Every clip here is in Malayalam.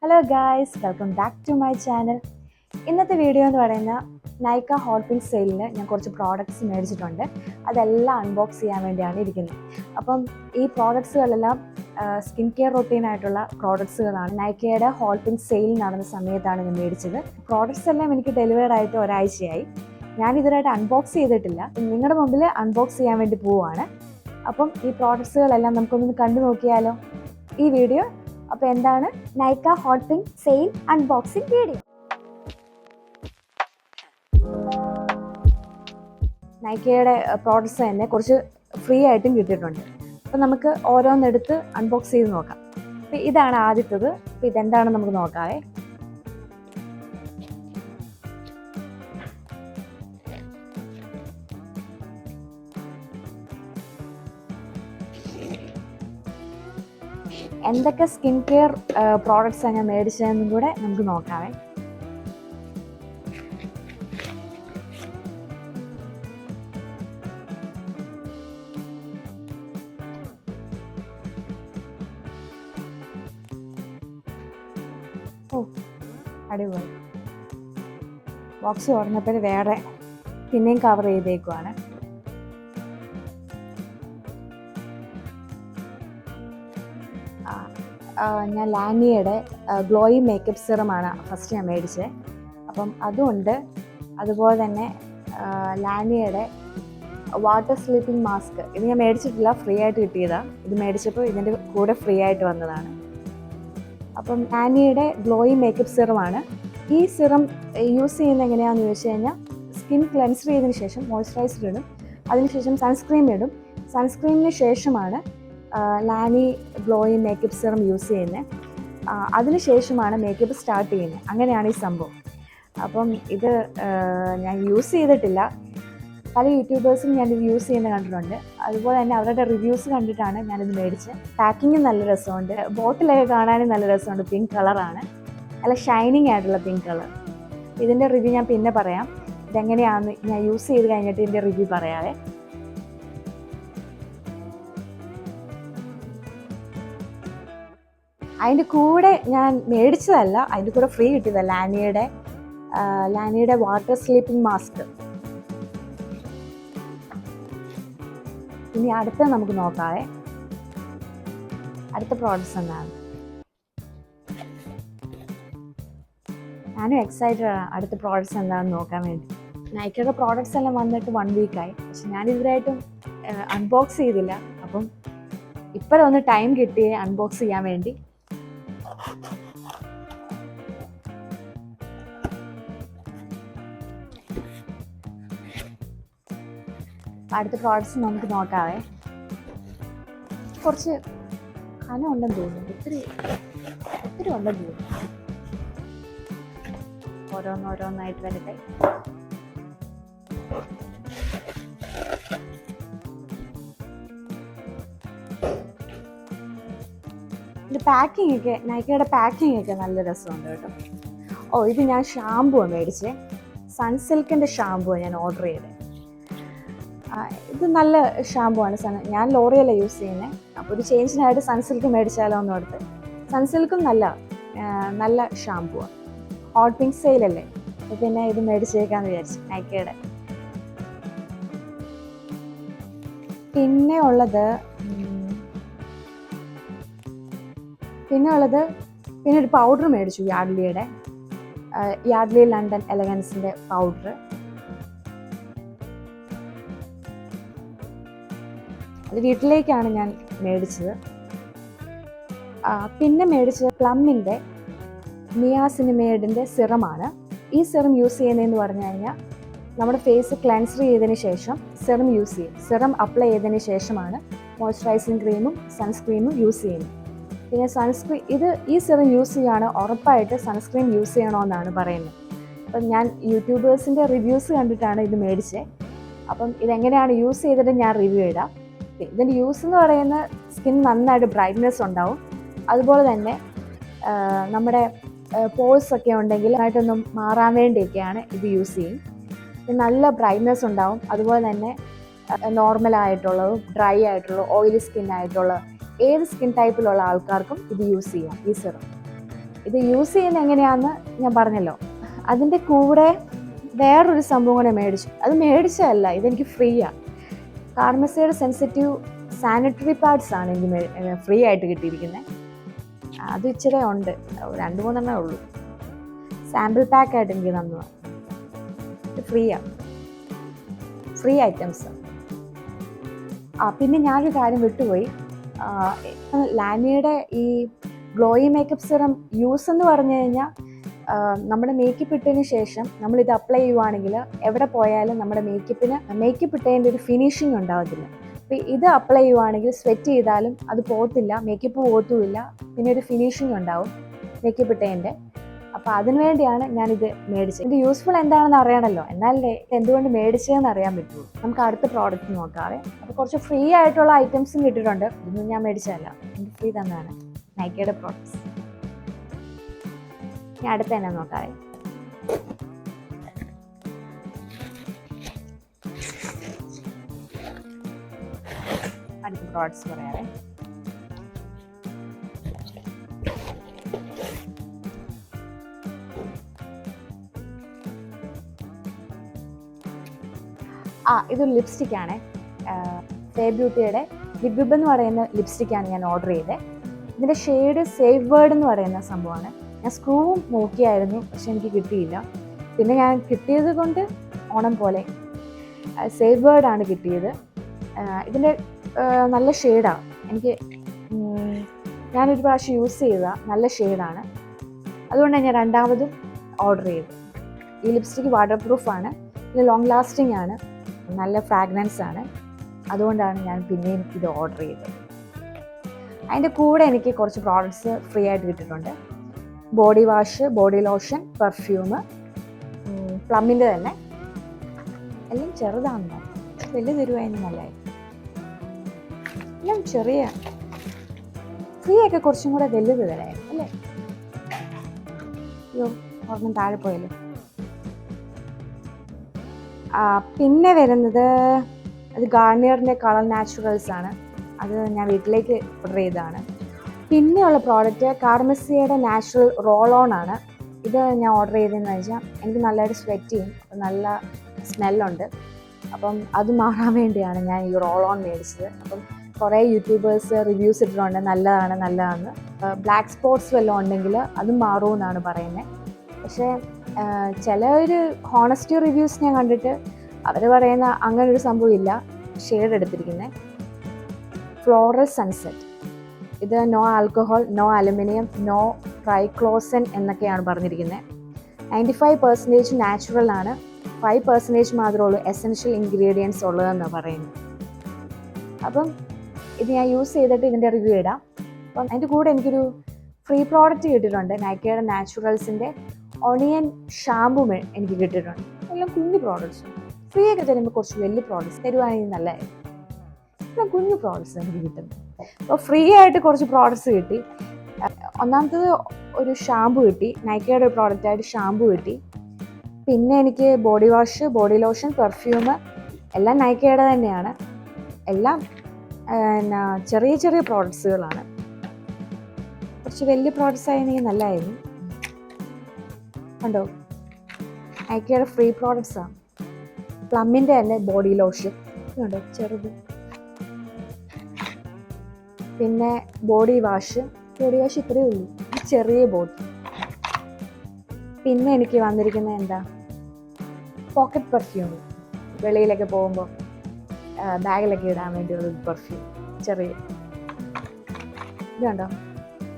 Hello guys, welcome back to my channel. ഇന്നത്തെ വീഡിയോ എന്ന് പറയുന്ന നൈക്ക ഹോട്ട് പിങ്ക് സെയിലിൽ ഞാൻ കുറച്ച് പ്രോഡക്റ്റ്സ് മേടിച്ചിട്ടുണ്ട്. അതെല്ലാം അൺബോക്സ് ചെയ്യാൻ വേണ്ടിയാണ് ഇരിക്കുന്നത്. അപ്പം ഈ പ്രോഡക്ട്സുകളെല്ലാം സ്കിൻ കെയർ റൊട്ടീനായിട്ടുള്ള പ്രോഡക്ട്സുകളാണ്. നൈക്കയുടെ ഹോട്ട് പിങ്ക് സെയിൽ നടന്ന സമയത്താണ് ഞാൻ മേടിച്ചത്. പ്രോഡക്ട്സ് എല്ലാം എനിക്ക് ഡെലിവേർഡ് ആയിട്ട് ഒരാഴ്ചയായി. ഞാൻ ഇതുവരെയായിട്ട് അൺബോക്സ് ചെയ്തിട്ടില്ല. നിങ്ങളുടെ മുമ്പിൽ അൺബോക്സ് ചെയ്യാൻ വേണ്ടി പോവുകയാണ്. അപ്പം ഈ പ്രോഡക്ട്സുകളെല്ലാം നമുക്കൊന്ന് കണ്ടു നോക്കിയാലോ ഈ വീഡിയോ. അപ്പോൾ എന്താണ് Nykaa hot pink sale unboxing video. നൈക്കയുടെ പ്രോഡക്ട്സ് തന്നെ കുറച്ച് ഫ്രീ ആയിട്ടും കിട്ടിയിട്ടുണ്ട്. അപ്പോൾ നമുക്ക് ഓരോന്നെടുത്ത് അൺബോക്സ് ചെയ്ത് നോക്കാം. അപ്പോൾ ഇതാണ് ആദ്യത്തത്. അപ്പോൾ ഇതെന്താണെന്ന് നമുക്ക് നോക്കാവേ. എന്തൊക്കെ സ്കിൻ കെയർ പ്രോഡക്ട്സാണ് ഞാൻ മേടിച്ചതെന്നും കൂടെ നമുക്ക് നോക്കാവേ. ഓ, അടിപൊളി. ബോക്സ് തുറന്നപ്പോൾ വേറെ പിന്നെയും കവർ ചെയ്തേക്കുവാണ്. ഞാൻ ലാനിയയുടെ ഗ്ലോയി മേക്കപ്പ് സിറമാണ് ഫസ്റ്റ് ഞാൻ മേടിച്ചത്. അപ്പം അതുകൊണ്ട് അതുപോലെ തന്നെ ലാനിയയുടെ വാട്ടർ സ്ലീപ്പിംഗ് മാസ്ക് ഇത് ഞാൻ മേടിച്ചിട്ടില്ല, ഫ്രീ ആയിട്ട് കിട്ടിയതാണ്. ഇത് മേടിച്ചപ്പോൾ ഇതിൻ്റെ കൂടെ ഫ്രീ ആയിട്ട് വന്നതാണ്. അപ്പം ലാനിയയുടെ ഗ്ലോയി മേക്കപ്പ് സിറമാണ്. ഈ സിറം യൂസ് ചെയ്യുന്നത് എങ്ങനെയാണെന്ന് ചോദിച്ചു കഴിഞ്ഞാൽ, സ്കിൻ ക്ലെൻസർ ചെയ്തതിന് ശേഷം മോയ്സ്ചറൈസർ ഇടും, അതിനുശേഷം സൺസ്ക്രീൻ ഇടും. സൺസ്ക്രീനിന് ശേഷമാണ് ലാനി ഗ്ലോയി മേക്കപ്പ് സിറം യൂസ് ചെയ്യുന്നത്. അതിനുശേഷമാണ് മേക്കപ്പ് സ്റ്റാർട്ട് ചെയ്യുന്നത്. അങ്ങനെയാണ് ഈ സംഭവം. അപ്പം ഇത് ഞാൻ യൂസ് ചെയ്തിട്ടില്ല. പല യൂട്യൂബേഴ്സും ഞാനിത് യൂസ് ചെയ്യുന്നത് കണ്ടിട്ടുണ്ട്. അതുപോലെ തന്നെ അവരുടെ റിവ്യൂസ് കണ്ടിട്ടാണ് ഞാനിത് മേടിച്ചത്. പാക്കിങ്ങും നല്ല രസമുണ്ട്, ബോട്ടിലൊക്കെ കാണാനും നല്ല രസമുണ്ട്. പിങ്ക് കളറാണ്, നല്ല ഷൈനിങ് ആയിട്ടുള്ള പിങ്ക് കളർ. ഇതിൻ്റെ റിവ്യൂ ഞാൻ പിന്നെ പറയാം. ഇതെങ്ങനെയാണെന്ന് ഞാൻ യൂസ് ചെയ്ത് കഴിഞ്ഞിട്ട് ഇതിൻ്റെ റിവ്യൂ പറയാവേ. അതിൻ്റെ കൂടെ ഞാൻ മേടിച്ചതല്ല, അതിൻ്റെ കൂടെ ഫ്രീ കിട്ടിയതാണ് ലാനിയുടെ വാട്ടർ സ്ലീപ്പിംഗ് മാസ്ക്. ഇനി അടുത്ത നമുക്ക് നോക്കാവേ, അടുത്ത പ്രോഡക്ട്സ് എന്താണ്. ഞാനും എക്സൈറ്റഡ് ആണ് അടുത്ത പ്രോഡക്ട്സ് എന്താണെന്ന് നോക്കാൻ വേണ്ടി. നൈക്കയുടെ പ്രോഡക്ട്സ് എല്ലാം വന്നിട്ട് 1 വീക്കായി, പക്ഷെ ഞാൻ ഇതുവരെയായിട്ടും അൺബോക്സ് ചെയ്തില്ല. അപ്പം ഇപ്പോഴൊന്ന് ടൈം കിട്ടിയേ അൺബോക്സ് ചെയ്യാൻ വേണ്ടി. അടുത്ത പ്രോഡക്ട്സ് നമുക്ക് നോക്കാവേ. കുറച്ച് കനം ഉണ്ടെന്ന് തോന്നുന്നു, ഒത്തിരി ഉണ്ടെന്ന് തോന്നുന്നു. ഓരോന്നായിട്ട് വരട്ടെ. ഇത് പാക്കിംഗ് ഒക്കെ, നൈക്കയുടെ പാക്കിംഗ് ഒക്കെ നല്ല രസമുണ്ട് കേട്ടോ. ഇത് ഞാൻ ഷാമ്പൂ മേടിച്ചേ, സൺസിൽക്കിൻ്റെ ഷാമ്പൂ ഞാൻ ഓർഡർ ചെയ്തത്. ഇത് നല്ല ഷാമ്പൂ ആണ്. ഞാൻ ലോറിയല്ല യൂസ് ചെയ്യുന്നത്. അപ്പോൾ ഒരു ചേഞ്ചിനായിട്ട് സൺസിൽക്ക് മേടിച്ചാലോ എന്ന് ഓർത്ത്. സൺസിൽക്കും നല്ല ഷാമ്പൂ ആണ്. ഹോട്ട് പിങ്ക് സെയിലല്ലേ, അപ്പോൾ പിന്നെ ഇത് മേടിച്ചേക്കാന്ന് വിചാരിച്ചു നൈക്കയുടെ. പിന്നെ ഒരു പൗഡർ മേടിച്ചു, യാർഡ്ലി ലണ്ടൻ എലഗൻസിൻ്റെ പൗഡർ. അത് വീട്ടിലേക്കാണ് ഞാൻ മേടിച്ചത്. പിന്നെ മേടിച്ചത് പ്ലമ്മിൻ്റെ നിയാസിനിമേഡിൻ്റെ സിറമാണ്. ഈ സിറം യൂസ് ചെയ്യുന്നതെന്ന് പറഞ്ഞു കഴിഞ്ഞാൽ, നമ്മുടെ ഫേസ് ക്ലെൻസർ ചെയ്തതിന് ശേഷം സിറം അപ്ലൈ ചെയ്തതിന് ശേഷമാണ് മോയ്സ്ചറൈസിങ് ക്രീമും സൺസ്ക്രീമും യൂസ് ചെയ്യുന്നത്. പിന്നെ ഈ സിറം യൂസ് ചെയ്യുകയാണ് ഉറപ്പായിട്ട് സൺസ്ക്രീൻ യൂസ് ചെയ്യണമെന്നാണ് പറയുന്നത്. അപ്പം ഞാൻ യൂട്യൂബേഴ്സിൻ്റെ റിവ്യൂസ് കണ്ടിട്ടാണ് ഇത് മേടിച്ചത്. അപ്പം ഇതെങ്ങനെയാണ് യൂസ് ചെയ്തിട്ട് ഞാൻ റിവ്യൂ ഇടാം. ഇതിൻ്റെ യൂസ് എന്ന് പറയുന്ന, സ്കിൻ നന്നായിട്ട് ബ്രൈറ്റ്നെസ് ഉണ്ടാവും. അതുപോലെ തന്നെ നമ്മുടെ പോഴ്സ് ഒക്കെ ഉണ്ടെങ്കിൽ ആയിട്ടൊന്നും മാറാൻ വേണ്ടിയൊക്കെയാണ് ഇത് യൂസ് ചെയ്യും. നല്ല ബ്രൈറ്റ്നെസ് ഉണ്ടാവും. അതുപോലെ തന്നെ നോർമലായിട്ടുള്ളതും ഡ്രൈ ആയിട്ടുള്ള ഓയിലി സ്കിൻ ആയിട്ടുള്ള ഏത് സ്കിൻ ടൈപ്പിലുള്ള ആൾക്കാർക്കും ഇത് യൂസ് ചെയ്യാം ഈ സിറം. ഇത് യൂസ് ചെയ്യുന്നത് എങ്ങനെയാണെന്ന് ഞാൻ പറഞ്ഞല്ലോ. അതിൻ്റെ കൂടെ വേറൊരു സംഭവം കൂടെ മേടിച്ചു. അത് മേടിച്ചതല്ല, ഇതെനിക്ക് ഫ്രീയാണ്. കാർമസിയുടെ സെൻസിറ്റീവ് സാനിറ്ററി പാഡ്സ് ആണ് എനിക്ക് ഫ്രീ ആയിട്ട് കിട്ടിയിരിക്കുന്നത്. അത് ഇച്ചിരി ഉണ്ട്, 2-3 ഉള്ളൂ. സാമ്പിൾ പാക്കായിട്ട് എനിക്ക് തന്നതാണ്. ഇത് ഫ്രീയാണ്, ഫ്രീ ഐറ്റംസ്. പിന്നെ ഞാനൊരു കാര്യം വിട്ടുപോയി. ലാനിയുടെ ഈ ഗ്ലോയി മേക്കപ്പ് സിറം യൂസ് എന്ന് പറഞ്ഞു കഴിഞ്ഞാൽ, നമ്മുടെ മേക്കപ്പ് ഇട്ടതിന് ശേഷം നമ്മളിത് അപ്ലൈ ചെയ്യുവാണെങ്കിൽ എവിടെ പോയാലും നമ്മുടെ മേക്കപ്പ് ഇട്ടതിൻ്റെ ഒരു ഫിനിഷിങ് ഉണ്ടാവത്തില്ല. അപ്പോൾ ഇത് അപ്ലൈ ചെയ്യുവാണെങ്കിൽ സ്വെറ്റ് ചെയ്താലും അത് പോകത്തില്ല, മേക്കപ്പ് പോകത്തുമില്ല, പിന്നെ ഒരു ഫിനിഷിങ് ഉണ്ടാവും മേക്കപ്പ് ഇട്ടതിൻ്റെ. അപ്പോൾ അതിനു വേണ്ടിയാണ് ഞാനിത് മേടിച്ചത്. ഇത് യൂസ്ഫുൾ എന്താണെന്ന് അറിയണമല്ലോ, എന്നാലേ എന്തുകൊണ്ട് മേടിച്ചതെന്ന് അറിയാൻ പറ്റുള്ളൂ. നമുക്ക് അടുത്ത പ്രോഡക്റ്റ് നോക്കാവേ. അപ്പോൾ കുറച്ച് ഫ്രീ ആയിട്ടുള്ള ഐറ്റംസും കിട്ടിയിട്ടുണ്ട്. ഇതൊന്നും ഞാൻ മേടിച്ചതല്ല, എനിക്ക് ഫ്രീ തന്നതാണ് നൈക്കയുടെ പ്രോഡക്ട്സ്. ഞാൻ അടുത്ത തന്നെ നോക്കാവേ. അടുത്ത പ്രോഡക്ട്സ് പറയാവേ. ഇതൊരു ലിപ്സ്റ്റിക്കാണ്. ഫേ ബ്യൂട്ടിയുടെ ലിപ് ബിബ് എന്ന് പറയുന്ന ലിപ്സ്റ്റിക്കാണ് ഞാൻ ഓർഡർ ചെയ്തത്. ഇതിൻ്റെ ഷെയ്ഡ് സേഫ് വേർഡ് എന്ന് പറയുന്ന സംഭവമാണ്. ഞാൻ സ്ക്രൂവും നോക്കിയായിരുന്നു, പക്ഷെ എനിക്ക് കിട്ടിയില്ല. പിന്നെ ഞാൻ കിട്ടിയത് കൊണ്ട് ഓണം പോലെ സേഫ് വേർഡാണ് കിട്ടിയത്. ഇതിൻ്റെ നല്ല ഷെയ്ഡാണ്. ഞാനൊരു പ്രാവശ്യം യൂസ് ചെയ്ത നല്ല ഷെയ്ഡാണ്. അതുകൊണ്ടാണ് ഞാൻ രണ്ടാമതും ഓർഡർ ചെയ്തത്. ഈ ലിപ്സ്റ്റിക്ക് വാട്ടർ പ്രൂഫാണ്, ഇത് ലോങ് ലാസ്റ്റിംഗ് ആണ്, നല്ല ഫ്രാഗ്രൻസ് ആണ്. അതുകൊണ്ടാണ് ഞാൻ പിന്നെയും ഇത് ഓർഡർ ചെയ്തത്. അതിൻ്റെ കൂടെ എനിക്ക് കുറച്ച് പ്രോഡക്ട്സ് ഫ്രീ ആയിട്ട് കിട്ടിയിട്ടുണ്ട്. Body wash, body lotion, perfume, പ്ലമ്മിൻ്റെ തന്നെ. എല്ലാം ചെറുതാണെന്നോ, വലിയ തരുവായിരുന്നു നല്ലതായി. എല്ലാം ചെറിയ ഫ്രീ ഒക്കെ കുറച്ചും കൂടെ വലുത് തരായിരുന്നു അല്ലേ. അയ്യോ, ഒരെണ്ണം താഴെ പോയല്ലോ. പിന്നെ വരുന്നത് അത് ഗാർണിയറിൻ്റെ കളർ നാച്ചുറൽസ് ആണ്. അത് ഞാൻ വീട്ടിലേക്ക് ഓർഡർ ചെയ്തതാണ്. പിന്നെയുള്ള പ്രോഡക്റ്റ് കാർമസിയുടെ നാച്ചുറൽ റോൾ ഓൺ ആണ്. ഇത് ഞാൻ ഓർഡർ ചെയ്തതെന്ന് വെച്ചാൽ എനിക്ക് നല്ലതായിട്ട് സ്വെറ്റ് ചെയ്യും, നല്ല സ്മെല്ലുണ്ട്. അപ്പം അത് മാറാൻ വേണ്ടിയാണ് ഞാൻ ഈ റോൾ ഓൺ മേടിച്ചത്. അപ്പം കുറേ യൂട്യൂബേഴ്സ് റിവ്യൂസ് ഇട്ടിട്ടുണ്ട്, നല്ലതാണെന്ന്. ബ്ലാക്ക് സ്പോട്ട്സ് വല്ലതും ഉണ്ടെങ്കിൽ അതും മാറുമെന്നാണ് പറയുന്നത്. പക്ഷേ ചിലർ ഹോണസ്റ്റി റിവ്യൂസ് ഞാൻ കണ്ടിട്ട് അവർ പറയുന്ന അങ്ങനൊരു സംഭവം ഇല്ല. ഷെയ്ഡ് എടുത്തിരിക്കുന്നത് ഫ്ലോറൽ സൺസെറ്റ്. ഇത് no alcohol, no aluminium, no triclosan എന്നൊക്കെയാണ് പറഞ്ഞിരിക്കുന്നത്. 95% നാച്ചുറൽ ആണ്, 5% മാത്രമേ ഉള്ളൂ എസെൻഷ്യൽ ഇൻഗ്രീഡിയൻസ് ഉള്ളതെന്നാണ് പറയുന്നത്. അപ്പം ഇത് ഞാൻ യൂസ് ചെയ്തിട്ട് ഇതിൻ്റെ റിവ്യൂ ഇടാം. അപ്പം അതിൻ്റെ കൂടെ എനിക്കൊരു ഫ്രീ പ്രോഡക്റ്റ് കിട്ടിയിട്ടുണ്ട്. നൈക്കയുടെ നാച്ചുറൽസിൻ്റെ ഒണിയൻ ഷാമ്പു എനിക്ക് കിട്ടിയിട്ടുണ്ട്. എല്ലാം കുഞ്ഞു പ്രോഡക്റ്റ്സ്. ഫ്രീ ഒക്കെ തരുമ്പോൾ കുറച്ച് വലിയ പ്രോഡക്റ്റ്സ് തരുവാണെങ്കിൽ നല്ലതായിരുന്നു. എല്ലാം കുഞ്ഞു പ്രോഡക്റ്റ്സ് എനിക്ക് കിട്ടുന്നു. അപ്പോൾ ഫ്രീ ആയിട്ട് കുറച്ച് പ്രോഡക്റ്റ്സ് കിട്ടി. ഒന്നാമത്തത് ഒരു ഷാമ്പു കിട്ടി, നൈക്കയുടെ ഒരു പ്രോഡക്റ്റായിട്ട് ഷാമ്പു കിട്ടി. പിന്നെ എനിക്ക് body wash, body lotion, perfume എല്ലാം നൈക്കയുടെ തന്നെയാണ്. എല്ലാം ചെറിയ ചെറിയ പ്രോഡക്ട്സുകളാണ്. കുറച്ച് വലിയ പ്രോഡക്റ്റ്സ് ആയിരുന്നെങ്കിൽ നല്ലതായിരുന്നു. കണ്ടോ, നൈക്കയുടെ ഫ്രീ പ്രോഡക്ട്സാണ്. പ്ലമ്മിൻ്റെ തന്നെ ബോഡി ലോഷൻ കണ്ടോ, ചെറുത്. പിന്നെ ബോഡി വാഷ് ഇത്രയേ ഉള്ളൂ, ചെറിയ ബോട്ടിൽ. പിന്നെ എനിക്ക് വന്നിരിക്കുന്നത് എന്താ, പോക്കറ്റ് പെർഫ്യൂം. വെളിയിലൊക്കെ പോകുമ്പോൾ ബാഗിലൊക്കെ ഇടാൻ വേണ്ടിയുള്ളൊരു പെർഫ്യൂം, ചെറിയ. ഇത് കണ്ടോ,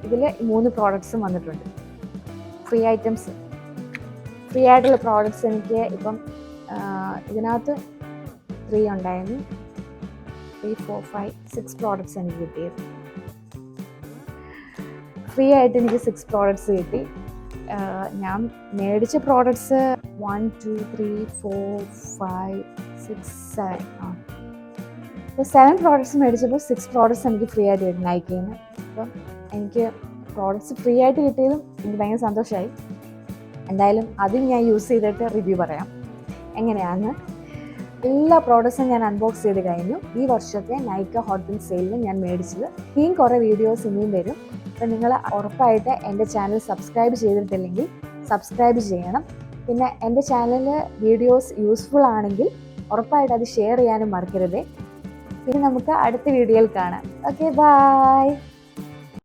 ഇതിൽ 3 പ്രോഡക്ട്സും വന്നിട്ടുണ്ട്. ഫ്രീ ഐറ്റംസ്, ഫ്രീ ആയിട്ടുള്ള പ്രോഡക്ട്സ് എനിക്ക് ഇപ്പം ഇതിനകത്ത് 3 ഉണ്ടായിരുന്നു. 3, 4, 5, 6 പ്രോഡക്ട്സ് എനിക്ക് കിട്ടിയത്. ഫ്രീ ആയിട്ട് എനിക്ക് 6 പ്രോഡക്ട്സ് കിട്ടി. ഞാൻ മേടിച്ച പ്രോഡക്ട്സ് 1, 2, 3, 4, 5, 6, 7 അപ്പോൾ 7 പ്രോഡക്ട്സ് മേടിച്ചപ്പോൾ 6 പ്രോഡക്ട്സ് എനിക്ക് ഫ്രീ ആയിട്ട് കിട്ടി നൈക്കയിൽ നിന്ന്. അപ്പം എനിക്ക് പ്രോഡക്ട്സ് ഫ്രീ ആയിട്ട് കിട്ടിയതും എനിക്ക് ഭയങ്കര സന്തോഷമായി. എന്തായാലും അതും ഞാൻ യൂസ് ചെയ്തിട്ട് റിവ്യൂ പറയാം എങ്ങനെയാണെന്ന്. എല്ലാ പ്രോഡക്ട്സും ഞാൻ അൺബോക്സ് ചെയ്ത് കഴിഞ്ഞു. ഈ വർഷത്തെ നൈക്ക ഹോട്ട് വിൻ സെയിലിൽ ഞാൻ മേടിച്ചത്. ഇനിയും കുറേ വീഡിയോസ് ഇനിയും വരും. അപ്പം നിങ്ങൾ ഉറപ്പായിട്ട് എൻ്റെ ചാനൽ സബ്സ്ക്രൈബ് ചെയ്തിട്ടില്ലെങ്കിൽ സബ്സ്ക്രൈബ് ചെയ്യണം. പിന്നെ എൻ്റെ ചാനലിൽ വീഡിയോസ് യൂസ്ഫുൾ ആണെങ്കിൽ ഉറപ്പായിട്ട് അത് ഷെയർ ചെയ്യാനും മറക്കരുതേ. പിന്നെ നമുക്ക് അടുത്ത വീഡിയോയിൽ കാണാം. Okay, by.